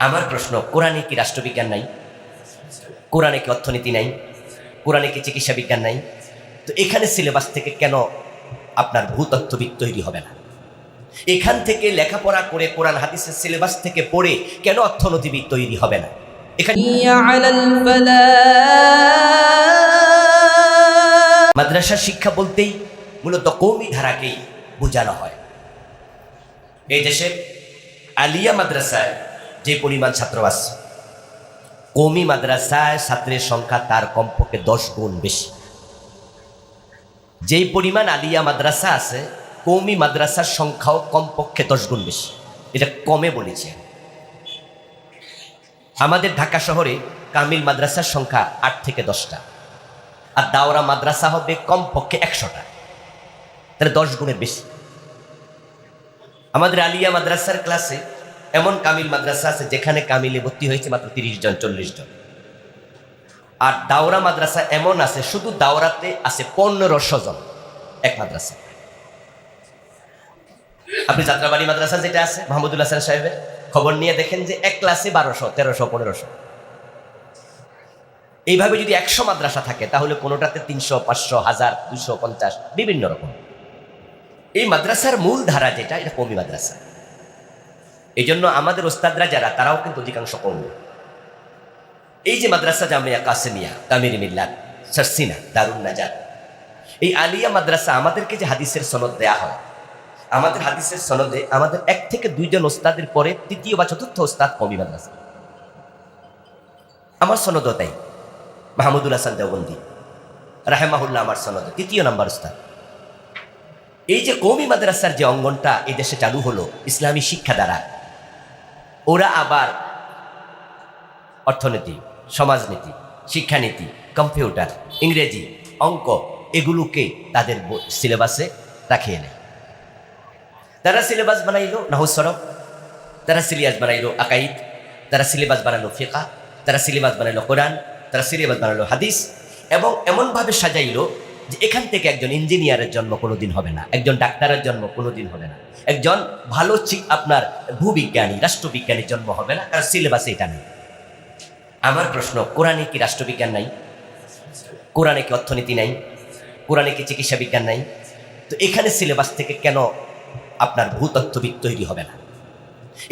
আমার প্রশ্ন, কোরআনে কি রাষ্ট্রবিজ্ঞান নাই? কোরআনে কি অর্থনীতি নাই? কোরআনে কি চিকিৎসা বিজ্ঞান নাই? তো এখানে সিলেবাস থেকে কেন আপনার ভূতত্ত্ববিদ তৈরি হবে না? এখান থেকে লেখাপড়া করে কোরআন হাদিসের সিলেবাস থেকে পড়ে কেন অর্থনীতিবিদ তৈরি হবে না? এখানে মাদ্রাসা শিক্ষা বলতেই মূলত কওমি ধারাকেই বোঝানো হয়। এই দেশে আলিয়া মাদ্রাসায় যে পরিমাণ ছাত্র আছে, কওমি মাদ্রাসায় ছাত্রের সংখ্যা তার কমপক্ষে 10 গুণ বেশি। যেই পরিমাণ আলিয়া মাদ্রাসা আছে, কওমি মাদ্রাসার সংখ্যাও কমপক্ষে 10 গুণ বেশি। এটা কমে বলেছে। আমাদের ঢাকা শহরে কামিল মাদ্রাসার সংখ্যা 8 থেকে 10টা, আর দাওরা মাদ্রাসা হবে কমপক্ষে 100টা, তাহলে 10 গুণের বেশি। আমাদের আলিয়া মাদ্রাসার ক্লাসে এমন কামিল মাদ্রাসা আছে যেখানে কামিলে ভর্তি হয়েছে মাত্র 30 জন 40 জন, আর দাওরা মাদ্রাসা এমন আছে শুধু দাওরাতে আছে 1500 জন এক মাদ্রাসা। আপনি যাত্রাবাড়ি মাদ্রাসা যেটা আছে মাহমুদুল হাসান সাহেবের, খবর নিয়ে দেখেন যে এক ক্লাসে 1200, 1300, 1500। এইভাবে যদি 100 মাদ্রাসা থাকে তাহলে কোনোটাতে 300, 500, 1000, 250 বিভিন্ন রকম। এই মাদ্রাসার মূল ধারা যেটা, এটা কওমি মাদ্রাসা। এই জন্য আমাদের ওস্তাদরা যারা, তারাও কিন্তু অধিকাংশ কওমি। এই যে মাদ্রাসা জামিয়া কাসেমিয়া, তামির মিল্লাত, সারসিনা, দারুন নাজাত, এই আলিয়া মাদ্রাসা আমাদেরকে যে হাদিসের সনদ দেয়া হয়, আমাদের হাদিসের সনদে আমাদের 1 থেকে 2 জন ওস্তাদের পরে 3য় বা 4র্থ ওস্তাদ কওমি মাদ্রাসা। আমার সনদও তাই। মাহমুদুল হাসান দেওবন্দি রাহেমাহুল্লাহ আমার সনদে 3য় নাম্বার ওস্তাদ। এই যে কওমি মাদ্রাসার যে অঙ্গনটা এই দেশে চালু হলো ইসলামী শিক্ষা দ্বারা, ওরা আবার অর্থনীতি, সমাজনীতি, শিক্ষানীতি, কম্পিউটার, ইংরেজি, অঙ্ক এগুলোকে তাদের সিলেবাসে রাখিয়ে নেয়। তারা সিলেবাস বানাইলো নাহু সরফ, তারা সিলেবাস বানাইলো আকাইদ, তারা সিলেবাস বানালো ফিকহ, তারা সিলেবাস বানাইলো কোরআন, তারা সিলেবাস বানালো হাদিস, এবং এমনভাবে সাজাইলো যে এখান থেকে একজন ইঞ্জিনিয়ারের জন্ম কোনোদিন হবে না, একজন ডাক্তারের জন্ম কোনোদিন হবে না, একজন ভালো আপনার ভূবিজ্ঞানী, রাষ্ট্রবিজ্ঞানীর জন্ম হবে না, কারণ সিলেবাসে এটা নেই। আমার প্রশ্ন, কোরআনে কি রাষ্ট্রবিজ্ঞান নাই? কোরআনে কি অর্থনীতি নাই? কোরআনে কি চিকিৎসা বিজ্ঞান নাই? তো এখানে সিলেবাস থেকে কেন আপনার ভূতত্ত্ববিদ তৈরি হবে না?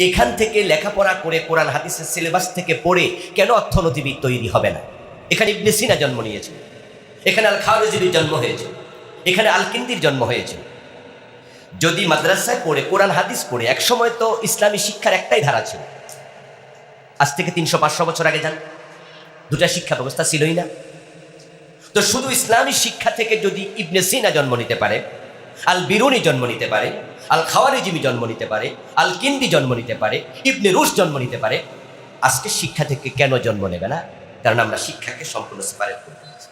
এখান থেকে লেখাপড়া করে কোরআন হাদিসের সিলেবাস থেকে পড়ে কেন অর্থনীতিবিদ তৈরি হবে না? এখানে ইবনে সিনা জন্ম নিয়েছে, এখানে আল খাওয়ারিজির জন্ম হয়েছে, এখানে আল কিন্দির জন্ম হয়েছে। যদি মাদ্রাসায় পড়ে কোরআন হাদিস পড়ে, একসময় তো ইসলামী শিক্ষার একটাই ধারা ছিল। আজ থেকে 300-500 বছর আগে যান, 2টা শিক্ষা ব্যবস্থা ছিলই না। তো শুধু ইসলামী শিক্ষা থেকে যদি ইবনে সিনা জন্ম নিতে পারে, আল বিরুনি জন্ম নিতে পারে, আল খাওয়ারিজি জন্ম নিতে পারে, আল কিন্দি জন্ম নিতে পারে, ইবনে রুশ জন্ম নিতে পারে, আজকে শিক্ষা থেকে কেন জন্ম নেবে না? কারণ আমরা শিক্ষাকে সম্পূর্ণ সেপারেট করে দিয়েছি।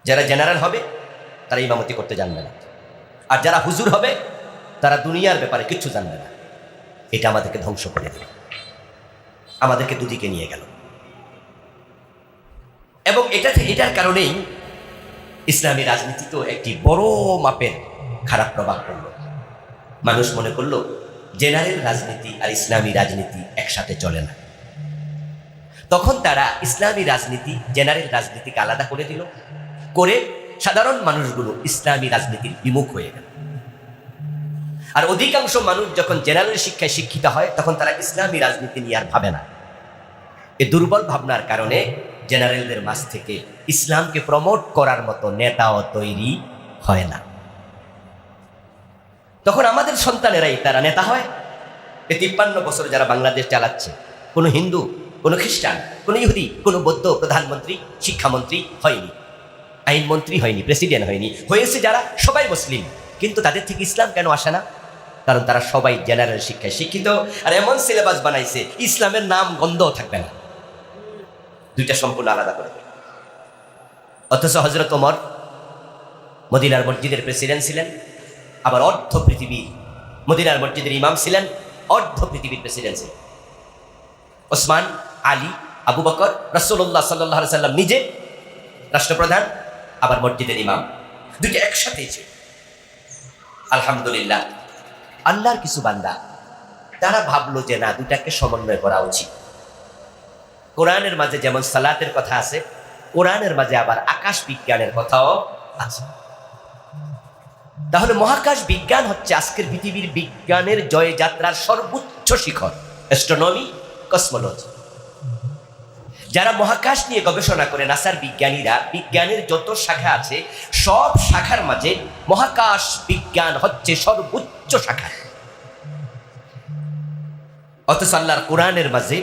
যারা জেনারেল হবে তারা ইমামতি করতে জানবে না, আর যারা হুজুর হবে তারা দুনিয়ার ব্যাপারে কিচ্ছু জানবে না। এটা আমাদেরকে ধ্বংস করে দিল, আমাদেরকে দুদিকে নিয়ে গেল। এবং এটার কারণেই ইসলামী রাজনীতি তো একটি বড় মাপের খারাপ প্রভাব পড়ল। মানুষ মনে করলো জেনারেল রাজনীতি আর ইসলামী রাজনীতি একসাথে চলে না। তখন তারা ইসলামী রাজনীতি জেনারেল রাজনীতিকে আলাদা করে দিল, করে সাধারণ মানুষগুলো ইসলামী রাজনীতির বিমুখ হয়ে গেল। আর অধিকাংশ মানুষ যখন জেনারেল শিক্ষায় শিক্ষিত হয় তখন তারা ইসলামী রাজনীতি নিয়ে আর ভাবে না। এই দুর্বল ভাবনার কারণে জেনারেলদের মাঝ থেকে ইসলামকে প্রমোট করার মতো নেতাও তৈরি হয় না। তখন আমাদের সন্তানেরাই তারা নেতা হয়। এই 53 বছর যারা বাংলাদেশ চালাচ্ছে, কোনো হিন্দু, কোনো খ্রিস্টান, কোনো ইহুদি, কোনো বৌদ্ধ প্রধানমন্ত্রী, শিক্ষামন্ত্রী হয়নি, আইনমন্ত্রী হয়নি, প্রেসিডেন্ট হয়নি, হয়েছে যারা সবাই মুসলিম। কিন্তু তাদের থেকে ইসলাম কেন আসে না? কারণ তারা সবাই জেনারেল শিক্ষায় শিক্ষিত, আর এমন সিলেবাস বানাইছে ইসলামের নাম গন্ধও থাকবে না। 2টা সম্পূর্ণ আলাদা করে দেবে। অথচ হযরত ওমর মদিনার মসজিদের প্রেসিডেন্ট ছিলেন, আবার অর্ধ পৃথিবী মদিনার মসজিদের ইমাম ছিলেন, অর্ধ পৃথিবীর প্রেসিডেন্ট ছিলেন। ওসমান, আলী, আবু বকর, রাসূলুল্লাহ সাল্লাল্লাহু আলাইহি সাল্লাম নিজে রাষ্ট্রপ্রধান, আবার মসজিদের ইমাম, 2টা একসাথেই ছিল। আলহামদুলিল্লাহ, আল্লাহর কিছু বান্দা তারা ভাবলো যে না, দুটাকে সমন্বয় করা উচিত। কোরআনের মাঝে যেমন সালাতের কথা আছে, কোরআনের মাঝে আবার আকাশ বিজ্ঞানের কথাও আছে। তাহলে মহাকাশ বিজ্ঞান হচ্ছে আজকের পৃথিবীর বিজ্ঞানের জয়যাত্রার সর্বোচ্চ শিখর, অ্যাস্ট্রোনমি, কসমোলজি। যারা মহাকাশ নিয়ে গবেষণা করে, নাসার বিজ্ঞানীরা, বিজ্ঞানের যত শাখা আছে সব শাখার মাঝে মহাকাশ বিজ্ঞান হচ্ছে সর্বোচ্চ শাখা। অথচ আল্লাহর কোরআনের মাঝে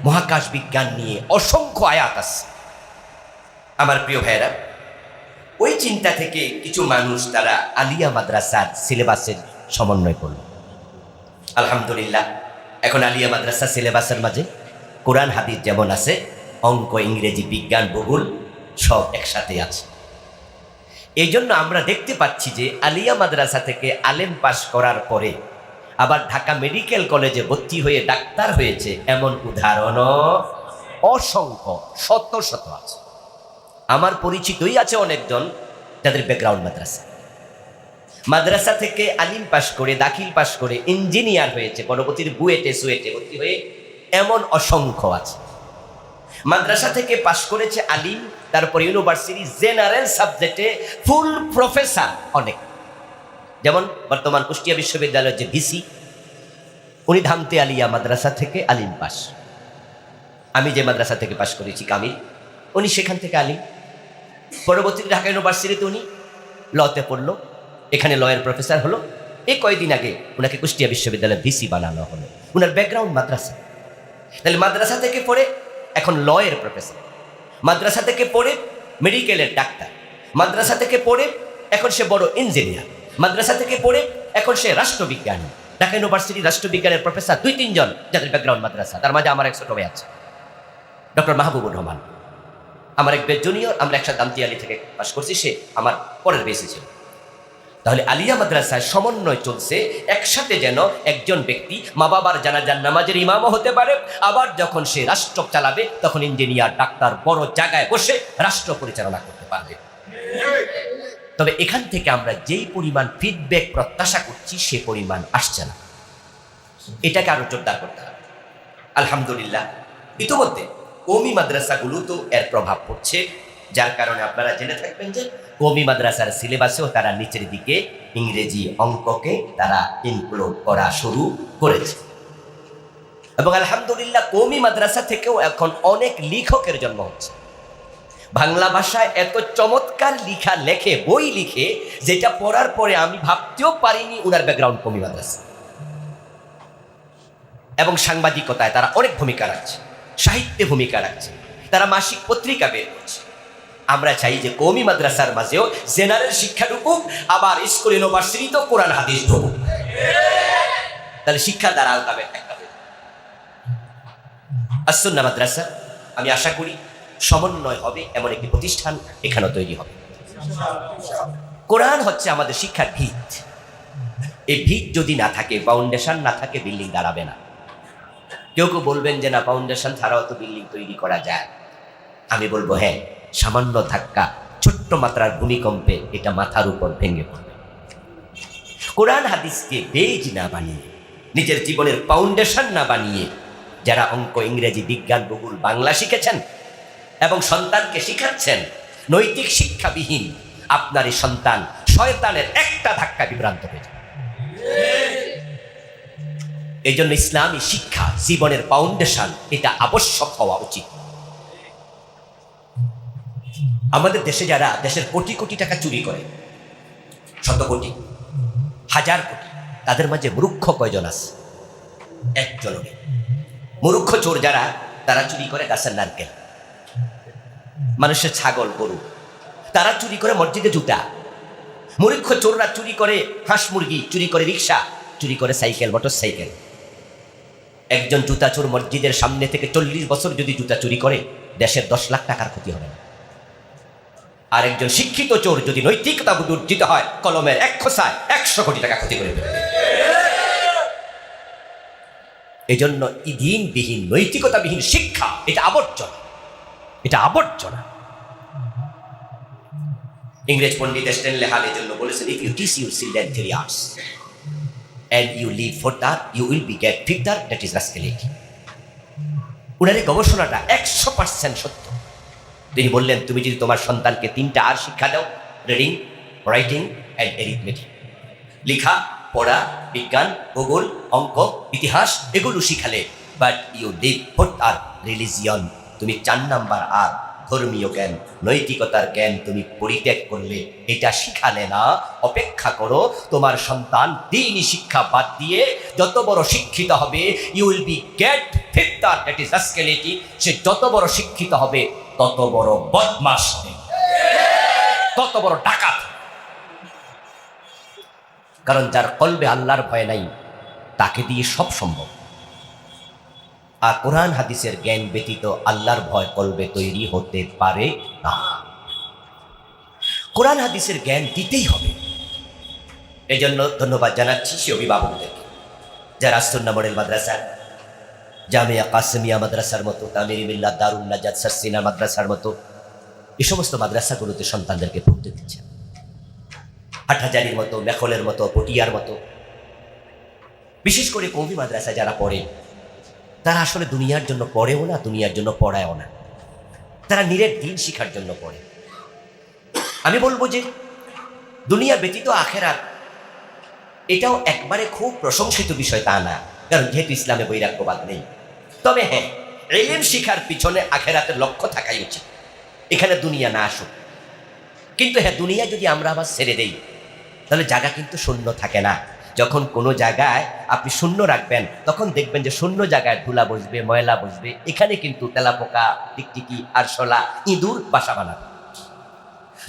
মহাকাশ বিজ্ঞান নিয়ে অসংখ্য আয়াত আছে। আমার প্রিয় ভাইয়েরা, ওই চিন্তা থেকে কিছু মানুষ তারা আলিয়া মাদ্রাসার সিলেবাসের সমন্বয় করল। আলহামদুলিল্লাহ, এখন আলিয়া মাদ্রাসা সিলেবাসের মাঝে কোরআন হাদিস যেমন আছে, অঙ্ক, ইংরেজি, বিজ্ঞান, ভূগোল সব একসাথে আছে। এই জন্য আমরা দেখতে পাচ্ছি যে আলিয়া মাদ্রাসা থেকে আলেম পাশ করার পরে আবার ঢাকা মেডিকেল কলেজে ভর্তি হয়ে ডাক্তার হয়েছে এমন উদাহরণও অসংখ্য, শত শত আছে। আমার পরিচিতই আছে অনেকজন যাদের ব্যাকগ্রাউন্ড মাদ্রাসা, মাদ্রাসা থেকে আলিম পাশ করে, দাখিল পাশ করে ইঞ্জিনিয়ার হয়েছে, পরবর্তীর বুয়েটে সুয়েটে ভর্তি হয়ে এমন অসংখ্য আছে। মাদ্রাসা থেকে পাশ করেছে আলিম, তারপর ইউনিভার্সিটি জেনারেল সাবজেক্টে ফুল প্রফেসর অনেক। যেমন বর্তমান কুষ্টিয়া বিশ্ববিদ্যালয়ের যে ভিসি, উনি ধামতে আলিয়া মাদ্রাসা থেকে আলিম পাস। আমি যে মাদ্রাসা থেকে পাশ করেছি কামিল, উনি সেখান থেকে আলিম। পরবর্তীতে ঢাকা ইউনিভার্সিটিতে উনি লতে পড়লো, এখানে লয়ের প্রফেসর হলো। এই কয়েকদিন আগে ওনাকে কুষ্টিয়া বিশ্ববিদ্যালয়ের ভিসি বানানো হলো। ওনার ব্যাকগ্রাউন্ড মাদ্রাসা। তাহলে মাদ্রাসা থেকে পড়ে এখন লয়ের প্রফেসর, মাদ্রাসা থেকে পড়ে মেডিকেলের ডাক্তার, মাদ্রাসা থেকে পড়ে এখন সে বড় ইঞ্জিনিয়ার, মাদ্রাসা থেকে পড়ে এখন সে রাষ্ট্রবিজ্ঞানী। ঢাকা ইউনিভার্সিটি রাষ্ট্রবিজ্ঞানের প্রফেসর 2-3 জন যাদের ব্যাকগ্রাউন্ড মাদ্রাসা। তার মাঝে আমার এক ছোট ভাই আছে, ডক্টর মাহবুবুর রহমান, আমার এক বেশ জুনিয়র। আমরা একসাথে দামতি আলী থেকে পাশ করছি, সে আমার পরের বেসে ছিল। তাহলে আলিয়া মাদ্রাসায় সমন্বয় চলছে, একসাথে যেন একজন ব্যক্তি মা বাবার জানাজার নামাজের ইমামও হতে পারে, আবার যখন সে রাষ্ট্র চালাবে তখন ইঞ্জিনিয়ার, ডাক্তার, বড় জায়গায় বসে রাষ্ট্র পরিচালনা করতে পারবে। তবে এখান থেকে আমরা যেই পরিমাণ ফিডব্যাক প্রত্যাশা করছি সে পরিমাণ আসছে না, এটাকে আরো জোরদার করতে হবে। আলহামদুলিল্লাহ, ইতিমধ্যে কওমি মাদ্রাসাগুলোতেও এর প্রভাব পড়ছে, যার কারণে আপনারা জেনে থাকবেন যে কওমি মাদ্রাসার সিলেবাসেও তারা নিচের দিকে ইংরেজি, অঙ্ককে তারা ইনক্লুড করা শুরু করেছে। এবং আলহামদুলিল্লাহ কওমি মাদ্রাসা থেকেও এখন অনেক লেখকের জন্ম হচ্ছে। বাংলা ভাষায় এত চমৎকার লিখা লেখে, বই লিখে, যেটা পড়ার পরে আমি ভাবতেও পারিনি উনার ব্যাকগ্রাউন্ড কওমি মাদ্রাসা। এবং সাংবাদিকতায় তারা অনেক ভূমিকা রাখছে, সাহিত্যে ভূমিকা রাখছে, তারা মাসিক পত্রিকা বের করছে। আমরা চাই যে কওমি মাদ্রাসার মাঝেও জেনারেল শিক্ষা ঢুকুক, আবার স্কুল ইউনিভার্সিটিতেও কোরআন হাদিস ঢুকুক। তাহলে শিক্ষা দ্বারা আলতাবে একটা আসুন্নাহ মাদ্রাসা, আমি আশা করি সমন্বয় হবে এমন একটি প্রতিষ্ঠান এখানেও তৈরি হবে। কোরআন হচ্ছে আমাদের শিক্ষার ভিত। এই ভিত যদি না থাকে, ফাউন্ডেশন না থাকে, বিল্ডিং দাঁড়াবে না। কেউ কেউ বলবেন যে না, ফাউন্ডেশন ছাড়াও তো বিল্ডিং তৈরি করা যায়। আমি বলবো হ্যাঁ, সামান্য ধাক্কা, ছোট্ট মাত্রার ভূমিকম্পে এটা মাথার উপর ভেঙে পড়বে। কোরআন হাদিসকে বেজ না বানিয়ে, নিজের জীবনের ফাউন্ডেশন না বানিয়ে, যারা অঙ্ক, ইংরেজি, বিজ্ঞান, ভূগোল, বাংলা শিখেছেন এবং সন্তানকে শিখাচ্ছেন নৈতিক শিক্ষাবিহীন, আপনার এই সন্তান শয়তানের একটা ধাক্কা বিভ্রান্ত হয়ে যাবে। এই জন্য ইসলামী শিক্ষা জীবনের ফাউন্ডেশন, এটা আবশ্যক হওয়া উচিত। আমাদের দেশে যারা দেশের কোটি কোটি টাকা চুরি করে, শত কোটি, হাজার কোটি, তাদের মাঝে মূর্খ কয়জন আছে? একজনও নেই। মূর্খ চোর যারা, তারা চুরি করে গাছের নারকেল, মানুষের ছাগল, গরু, তারা চুরি করে মসজিদে জুতা। মূর্খ চোররা চুরি করে হাঁস মুরগি, চুরি করে রিক্সা, চুরি করে সাইকেল, মোটর সাইকেল। একজন জুতা চোর মসজিদের সামনে থেকে 40 বছর যদি জুতা চুরি করে, দেশের 10 লাখ টাকার ক্ষতি হবে না। আর একজন শিক্ষিত চোর যদি নৈতিকতা অর্জিত হয়, কলমের এক খোসায় 100 কোটি টাকা ক্ষতি করে ফেলবে। এই জন্য দিনবিহীন, নৈতিকতাবিহীন শিক্ষা, এটা আবর্জনা, এটা আবর্জনা। ইংরেজ পণ্ডিত স্ট্যানলে হাল এই জন্য বলেছেন, if you teach your children three arts, and you live further, you will be get further, that is rascality. উনার এই গবেষণাটা 100% সত্য। তিনি বললেন, তুমি যদি তোমার সন্তানকে 3টা আর শিক্ষা দাও, রিডিং, রাইটিং অ্যান্ড অ্যারিথমেটিক, লেখা পড়া, বিজ্ঞান, ভূগোল, অঙ্ক, ইতিহাস, এগুলো শিখালে, বাট ইউ লিভ ফরদার রিলিজিয়ন, তুমি 4 নাম্বার আর ধর্মীয় জ্ঞান, নৈতিকতার জ্ঞান তুমি পরিত্যাগ করলে, এটা শিখালে না, অপেক্ষা করো, তোমার সন্তান দ্বীনি শিক্ষা বাদ দিয়ে যত বড় শিক্ষিত হবে, you will be get fitter, that is rascality. সে যত বড় শিক্ষিত হবে তত বড় বদমাশ, তত বড় ডাকাত। কারণ যার কলবে আল্লাহর ভয় নাই, তাকে দিয়ে সব সম্ভব। আর কোরআন হাদিসের জ্ঞান ব্যতীত আল্লাহর ভয় কলবে তৈরি হতে পারে না। কোরআন হাদিসের জ্ঞান দিতেই হবে। এজন্য ধন্যবাদ জানাচ্ছি সে অভিভাবকদেরকে, যারা সুন্নাহ মডেল মাদ্রাসা, জামিয়া কাসেমিয়া মাদ্রাসার মতো, তামিরি মিল্লাত, দারুন নাজাত, সারসিনা মাদ্রাসার মতো এই সমস্ত মাদ্রাসাগুলোতে সন্তানদেরকে পড়তে দিচ্ছেন। হাটহাজারির মতো, মেখলের মতো, পটিয়ার মতো, বিশেষ করে কওমি মাদ্রাসা যারা পড়ে, তারা আসলে দুনিয়ার জন্য পড়েও না, দুনিয়ার জন্য পড়ায়ও না, তারা নিরেট দিন শিখার জন্য পড়ে। আমি বলবো যে দুনিয়া ব্যতীত আখেরাত, এটাও একবারে খুব প্রশংসিত বিষয় তা না, কারণ যেহেতু ইসলামে বৈরাগ্যবাদ নেই। তবে হ্যাঁ, ইলম শিখার পিছনে আখেরাতের লক্ষ্য থাকাই উচিত, এখানে দুনিয়া না আসুক। কিন্তু হ্যাঁ, দুনিয়া যদি আমরা আবার ছেড়ে দেই, তাহলে জায়গা কিন্তু শূন্য থাকে না। যখন কোনো জায়গায় আপনি শূন্য রাখবেন, তখন দেখবেন যে শূন্য জায়গায় ধুলা বসবে, ময়লা বসবে, এখানে কিন্তু তেলাপোকা, টিকটিকি, আরশোলা, ইঁদুর বাসা বানাবে।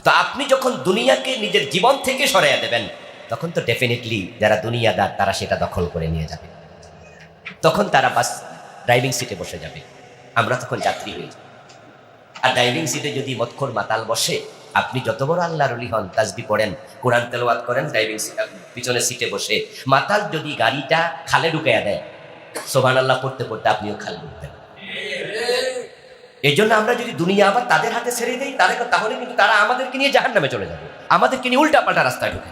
তো আপনি যখন দুনিয়াকে নিজের জীবন থেকে সরাইয়া দেবেন, তখন তো ডেফিনেটলি যারা দুনিয়াদার তারা সেটা দখল করে নিয়ে যাবে। তখন তারা বাস ড্রাইভিং সিটে বসে যাবে, আমরা তখন যাত্রী হয়ে যাব। আর ড্রাইভিং সিটে যদি মদখোর মাতাল বসে, আপনি যত বড় আল্লাহর ওলি হন, তাসবিহ পড়েন, কোরআন তেলাওয়াত করেন, ড্রাইভিং সিটে পিছনের সিটে বসে, মাতাল যদি গাড়িটা খালে ঢুকাইয়া দেয়, সুবহানাল্লাহ পড়তে পড়তে আপনিও খালে ঢুকবেন। এই জন্য আমরা যদি দুনিয়া আবার তাদের হাতে ছেড়ে দিই, তাহলে কিন্তু তারা আমাদেরকে নিয়ে জাহান্নামে চলে যাবে, আমাদেরকে নিয়ে উল্টা পাল্টা রাস্তায় ঢুকে।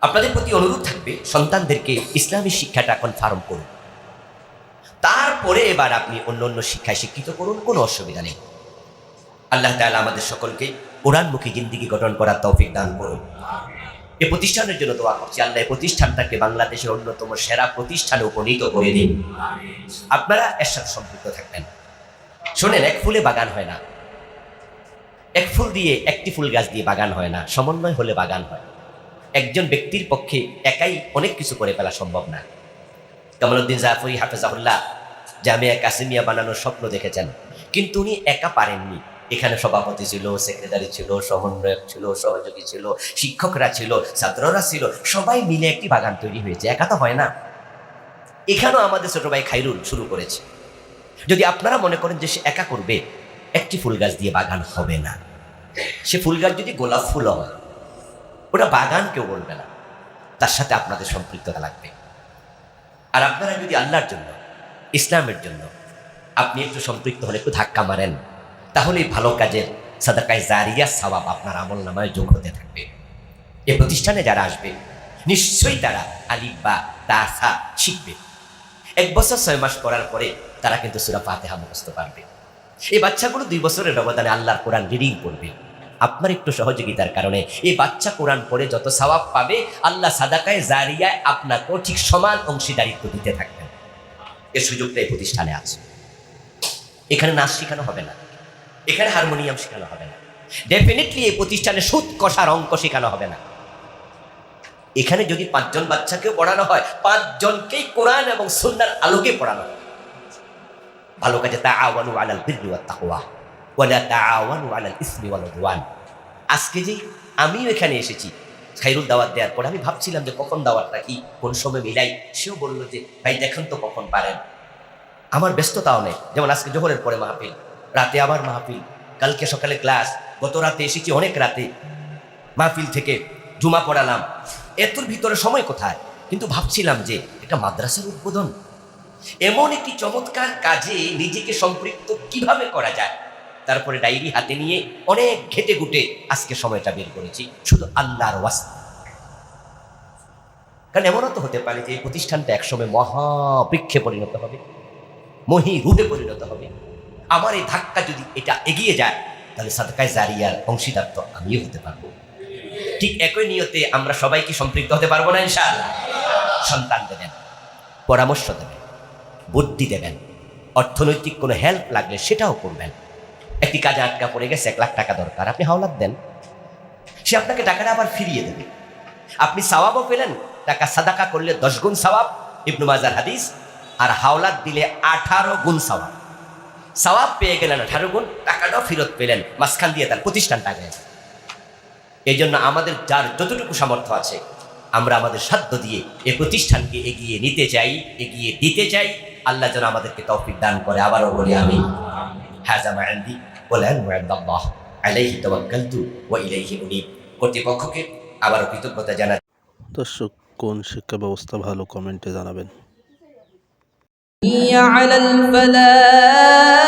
আপনাদের প্রতি অনুরোধ থাকবে, সন্তানদেরকে ইসলামী শিক্ষাটা কনফার্ম করুন, তারপরে এবার আপনি অন্য অন্য শিক্ষায় শিক্ষিত করুন, কোনো অসুবিধা নেই। আল্লাহ তাআলা আমাদের সকলকে কোরআনমুখী জিন্দেগি গঠন করার তৌফিক দান করুন। এই প্রতিষ্ঠানের জন্য দোয়া করছি, আল্লাহ এই প্রতিষ্ঠানটাকে বাংলাদেশের অন্যতম সেরা প্রতিষ্ঠানে উপনীত করে দিন। আপনারা এর সাথে সম্পৃক্ত থাকবেন। শোনেন, এক ফুলে বাগান হয় না, এক ফুল দিয়ে, একটি ফুল গাছ দিয়ে বাগান হয় না, সমন্বয় হলে বাগান হয়। একজন ব্যক্তির পক্ষে একাই অনেক কিছু করে ফেলা সম্ভব না। কামালউদ্দিন জাফরি হাফেজাহুল্লাহ জামিয়া কাসেমিয়া বানানোর স্বপ্ন দেখেছেন, কিন্তু উনি একা পারেননি। এখানে সভাপতি ছিল, সেক্রেটারি ছিল, সমন্বয়ক ছিল, সহযোগী ছিল, শিক্ষকরা ছিল, ছাত্ররা ছিল, সবাই মিলে একটি বাগান তৈরি হয়েছে, একা তো হয় না। এখানেও আমাদের ছোট ভাই খাইরুল শুরু করেছে। যদি আপনারা মনে করেন যে সে একা করবে, একটি ফুল গাছ দিয়ে বাগান হবে না। সে ফুল গাছ যদি গোলাপ ফুল হয়, ওটা বাগান কেউ বলবে না, তার সাথে আপনাদের সম্পৃক্ততা লাগবে। আর আপনারা যদি আল্লাহর জন্য, ইসলামের জন্য আপনি একটু সম্পৃক্ত হলে, একটু ধাক্কা মারেন, তাহলে ভালো কাজের সাদাকায়ে জারিয়া সওয়াব আপনার আমল নামায় যোগ হতে থাকবে। এই প্রতিষ্ঠানে যারা আসবে, নিশ্চয়ই তারা আলিফ বা তা সা শিখবে। 1 বছর 6 মাস পড়ার পরে তারা কিন্তু সূরা ফাতিহা মুখস্থ পারবে। এই বাচ্চাগুলো 2 বছরের ব্যবধানে আল্লাহর কোরআন রিডিং করবে। আপনার একটু সহযোগিতার কারণে এই বাচ্চা কোরআন পড়ে যত সওয়াব পাবে, আল্লাহ সাদাকায়ে জারিয়ায় আপনাকেও ঠিক সমান অংশীদারিত্ব দিতে থাকবেন। এর সুযোগটা এই প্রতিষ্ঠানে আছে। এখানে নাচ শেখানো হবে না, এখানে হারমোনিয়াম শেখানো হবে না, ডেফিনেটলি এই প্রতিষ্ঠানে সুদ কষার অঙ্ক শেখানো হবে না। এখানে যদি 5 জন বাচ্চাকেও পড়ানো হয়, 5 জনকেই কোরআন এবং সুন্নাহর আলোকে পড়ানো হয়। ভালো কাজে তাআওয়ানু আলাল বিররি ওয়াত তাকওয়া ওয়া লা তাআওয়ানু আলাল ইসমি ওয়াল উদওয়ান। আজকে যে আমিও এখানে এসেছি খাইরুল দাওয়াত দেওয়ার পর, আমি ভাবছিলাম যে কখন দাওয়াতটা কি কোন সময় মিলাই। সেও বললো যে ভাই দেখেন তো কখন পারেন। আমার ব্যস্ততাও নেই, যেমন আজকে জোহরের পরে মাহফিল, রাতে আবার মাহফিল, কালকে সকালে ক্লাস, গত রাতে এসেছি অনেক রাতে, মাহফিল থেকে জুমা পড়ালাম, এতর ভিতরে সময় কোথায়। কিন্তু ভাবছিলাম যে একটা মাদ্রাসার উদ্বোধন, এমন একটি চমৎকার কাজে নিজেকে সম্পৃক্ত কিভাবে করা যায়। তারপরে ডায়েরি হাতে নিয়ে অনেক ঘেটে ঘুটে আজকে সময়টা বের করেছি, শুধু আল্লাহর ওয়াস্তে। কারণ এমনও তো হতে পারে যে এই প্রতিষ্ঠানটা একসময় মহাবৃক্ষে পরিণত হবে, মহিরুহে পরিণত হবে। আমার এই ধাক্কা যদি এটা এগিয়ে যায়, তাহলে সাদকায়ে জারিয়ার অংশীদার তো আমিও হতে পারবো। ঠিক একই নিয়তে আমরা সবাই কি সম্পৃক্ত হতে পারবো না ইনশাআল্লাহ? সন্তান দেবেন, পরামর্শ দেবেন, বুদ্ধি দেবেন, অর্থনৈতিক কোনো হেল্প লাগলে সেটাও করবেন। একটি কাজে আটকা পড়ে গেছে, 1 লাখ টাকা দরকার, আপনি হাওলাত দেন, সে আপনাকে টাকাটা আবার ফিরিয়ে দেবে। আপনি সওয়াবও পেলেন, টাকা সাদাকা করলে 10 গুণ সওয়াব, ইবনে মাজার হাদিস। আর হাওলাত দিলে 18 গুণ সওয়াব। সওয়াব পেয়ে গেলেন 18 গুণ, টাকাটাও ফেরত পেলেন, মাঝখান দিয়ে তার প্রতিষ্ঠানটা গেছে। এই জন্য আমাদের যার যতটুকু সামর্থ্য আছে, আমরা আমাদের সাধ্য দিয়ে এই প্রতিষ্ঠানকে এগিয়ে নিতে চাই, এগিয়ে দিতে চাই। আল্লাহ যেন আমাদেরকে তৌফিক দান করে। আবারও বলি আমিন। হাযা মা ইনদি ওয়াল ইলমু ইনদাল্লাহ আলাইহি তাওয়াক্কালতু ওয়া ইলাইহি উনীব। কর্তৃপক্ষকে আবারও কৃতজ্ঞতা জানাই। দর্শক, কোন শিক্ষা ব্যবস্থা ভালো কমেন্টে জানাবেন। على الفلاح